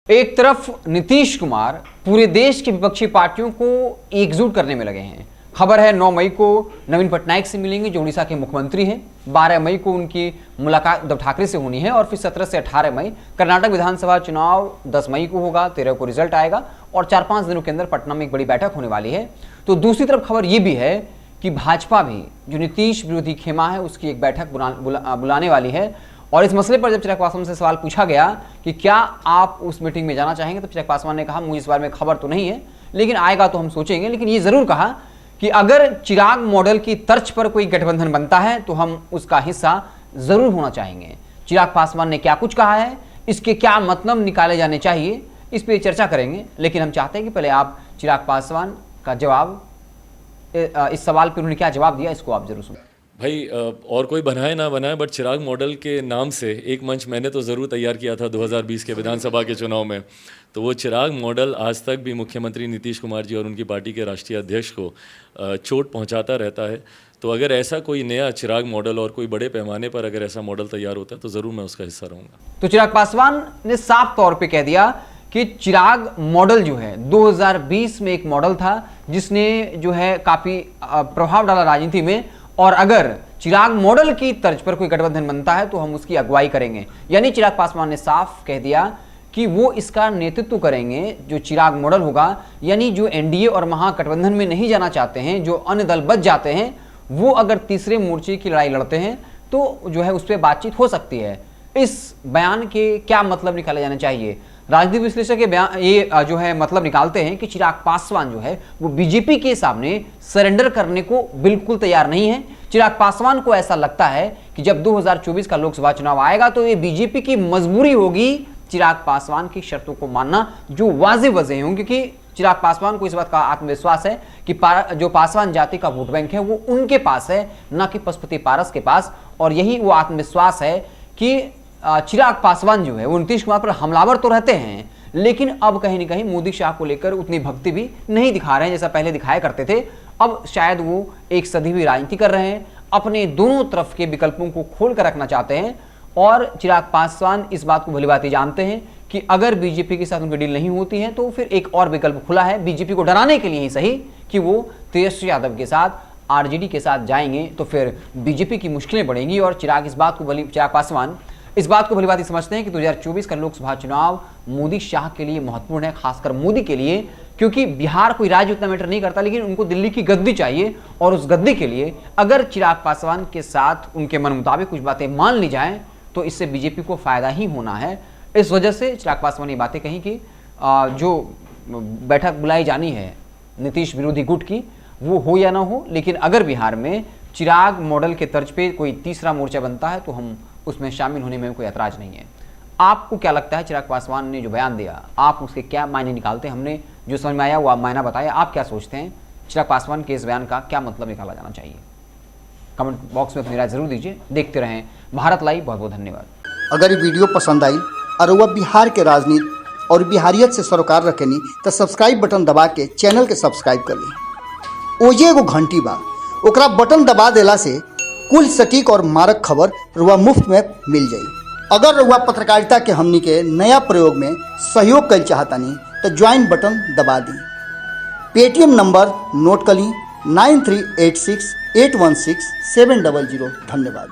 एक तरफ नीतीश कुमार पूरे देश की विपक्षी पार्टियों को एकजुट करने में लगे हैं। खबर है 9 मई को नवीन पटनायक से मिलेंगे जो उड़ीसा के मुख्यमंत्री हैं। 12 मई को उनकी मुलाकात उद्धव ठाकरे से होनी है और फिर 17 से 18 मई कर्नाटक विधानसभा चुनाव 10 मई को होगा, 13 को रिजल्ट आएगा और 4-5 दिनों के अंदर पटना में एक बड़ी बैठक होने वाली है। तो दूसरी तरफ खबर यह भी है कि भाजपा भी जो नीतीश विरोधी खेमा है उसकी एक बैठक बुलाने वाली है। और इस मसले पर जब चिराग पासवान से सवाल पूछा गया कि क्या आप उस मीटिंग में जाना चाहेंगे, तो चिराग पासवान ने कहा मुझे इस बारे में खबर तो नहीं है, लेकिन आएगा तो हम सोचेंगे। लेकिन ये जरूर कहा कि अगर चिराग मॉडल की तर्ज पर कोई गठबंधन बनता है तो हम उसका हिस्सा जरूर होना चाहेंगे। चिराग पासवान ने क्या कुछ कहा है, इसके क्या मतलब निकाले जाने चाहिए, इस पर चर्चा करेंगे। लेकिन हम चाहते हैं कि पहले आप चिराग पासवान का जवाब, इस सवाल पर उन्होंने क्या जवाब दिया, इसको आप जरूर सुनें। भाई और कोई बनाए ना बनाए बट चिराग मॉडल के नाम से एक मंच मैंने तो ज़रूर तैयार किया था 2020 के विधानसभा के चुनाव में। तो वो चिराग मॉडल आज तक भी मुख्यमंत्री नीतीश कुमार जी और उनकी पार्टी के राष्ट्रीय अध्यक्ष को चोट पहुंचाता रहता है। तो अगर ऐसा कोई नया चिराग मॉडल और कोई बड़े पैमाने पर अगर ऐसा मॉडल तैयार होता है तो ज़रूर मैं उसका हिस्सा रहूँगा। तो चिराग पासवान ने साफ तौर पर कह दिया कि चिराग मॉडल जो है 2020 में एक मॉडल था जिसने जो है काफ़ी प्रभाव डाला राजनीति में, और अगर चिराग मॉडल की तर्ज पर कोई गठबंधन बनता है तो हम उसकी अगुवाई करेंगे। यानी चिराग पासवान ने साफ कह दिया कि वो इसका नेतृत्व करेंगे जो चिराग मॉडल होगा। यानी जो एनडीए और महागठबंधन में नहीं जाना चाहते हैं, जो अन्य दल बच जाते हैं, वो अगर तीसरे मोर्चे की लड़ाई लड़ते हैं तो जो है उस पर बातचीत हो सकती है। इस बयान के क्या मतलब निकाले जाने चाहिए, राजनीतिक विश्लेषक के बयान ये जो है मतलब निकालते हैं कि चिराग पासवान जो है वो बीजेपी के सामने सरेंडर करने को बिल्कुल तैयार नहीं है। चिराग पासवान को ऐसा लगता है कि जब 2024 का लोकसभा चुनाव आएगा तो ये बीजेपी की मजबूरी होगी चिराग पासवान की शर्तों को मानना जो वाजिब वजह होंगी, क्योंकि चिराग पासवान को इस बात का आत्मविश्वास है कि जो पासवान जाति का वोट बैंक है वो उनके पास है, न कि पशुपति पारस के पास। और यही वो आत्मविश्वास है कि चिराग पासवान जो है वो नीतीश कुमार पर हमलावर तो रहते हैं, लेकिन अब कहीं ना कहीं मोदी शाह को लेकर उतनी भक्ति भी नहीं दिखा रहे हैं जैसा पहले दिखाया करते थे। अब शायद वो एक सदी हुई राजनीति कर रहे हैं, अपने दोनों तरफ के विकल्पों को खोल कर रखना चाहते हैं। और चिराग पासवान इस बात को भलीभांति जानते हैं कि अगर बीजेपी के साथ उनकी डील नहीं होती है तो फिर एक और विकल्प खुला है, बीजेपी को डराने के लिए ही सही, कि वो तेजस्वी यादव के साथ आरजेडी के साथ जाएंगे तो फिर बीजेपी की मुश्किलें बढ़ेंगी। और चिराग पासवान इस बात को भलीभांति समझते हैं कि 2024 का लोकसभा चुनाव मोदी शाह के लिए महत्वपूर्ण है, खासकर मोदी के लिए, क्योंकि बिहार कोई राज्य उतना मैटर नहीं करता, लेकिन उनको दिल्ली की गद्दी चाहिए। और उस गद्दी के लिए अगर चिराग पासवान के साथ उनके मन मुताबिक कुछ बातें मान ली जाएं तो इससे बीजेपी को फायदा ही होना है। इस वजह से चिराग पासवान ने बातें कही कि जो बैठक बुलाई जानी है नीतीश विरोधी गुट की वो हो या ना हो, लेकिन अगर बिहार में चिराग मॉडल के तर्ज पे कोई तीसरा मोर्चा बनता है तो हम उसमें शामिल होने में कोई ऐतराज नहीं है। आपको क्या लगता है चिराग पासवान ने जो बयान दिया, आप उसके क्या मायने निकालते हैं? हमने जो समझ में आया वो आप मायना बताया, आप क्या सोचते हैं चिराग पासवान के इस बयान का क्या मतलब निकाला जाना चाहिए? कमेंट बॉक्स में अपनी राय जरूर दीजिए। देखते रहें भारत लाइव। बहुत बहुत धन्यवाद। अगर ये वीडियो पसंद आई और वह बिहार के राजनीति और बिहारियत से सरोकार रखेनी तो सब्सक्राइब बटन दबा के चैनल के सब्सक्राइब कर ली। ओजे एगो घंटी बा, ओकरा बटन दबा देला से कुल सटीक और मारक खबर रुआ मुफ्त में मिल जाई। अगर रुआ पत्रकारिता के हमनी के नया प्रयोग में सहयोग कर चाहतानी तो ज्वाइन बटन दबा दी। पेटीएम नंबर नोट कर ली 9386816700। धन्यवाद।